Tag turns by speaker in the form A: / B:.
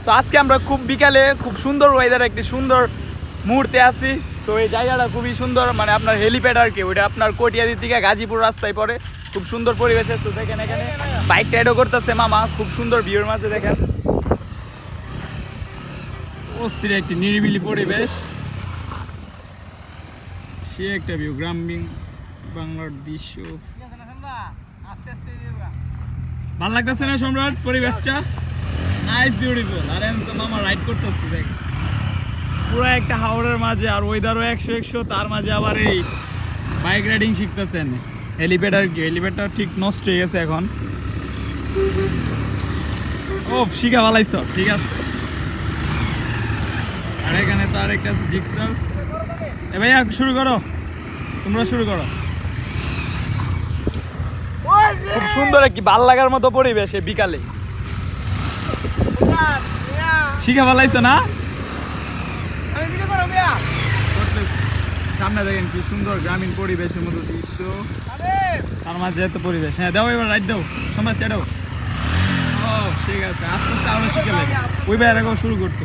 A: So আজকে আমরা খুব বিকালে খুব সুন্দর ওয়েদার একটি সুন্দর মুহূর্তে আছি। সো এই জায়গাটা খুবই সুন্দর, মানে আপনার হেলিপ্যাড আর কি, ওইটা আপনার কটিয়াদির দিকে গাজীপুর রাস্তায় পড়ে, খুব সুন্দর পরিবেশে। সো দেখেন এখানে বাইক রাইডও করতেছে মামা, খুব সুন্দর ভিউর মাঝে দেখেন অস্থির একটি নিরিবিলি পরিবেশ, সে একটা ভিউ, গ্রামীণ বাংলার দৃশ্য। ভালো লাগতেছে না সম্রাট পরিবেশটা? Nice beautiful. আর আমি তো মামা রাইড করতেছি দেখ, পুরো একটা হাওড়ের মাঝে, আর ওয়েদারও 100 তার মাঝে আবার এই বাইক রাইডিং শিখতেছেন। হেলিপ্যাড আর কি, হেলিপ্যাডটা ঠিক নষ্ট হয়ে গেছে এখন। ও শিখা ভালাইছ, ঠিক আছে। আর এখানে তো আরেকটা আছে জিক্সার। এ ভাইয়া শুরু করো, তোমরা শুরু করো। খুব সুন্দর একটি ভাল লাগার মতো পরিবেশ বিকালে। শিখা ভালাইছ না? সামনে দেখেন কি সুন্দর গ্রামীণ পরিবেশের মতো দৃশ্য, তার মাঝে এত পরিবেশ। হ্যাঁ দাও, এবার রাইড দাও, সময় ছেড়াও। ও ঠিক আছে, আস্তে আস্তে আরো শিখে লাগে, ওই ভাই এরকম শুরু করতো।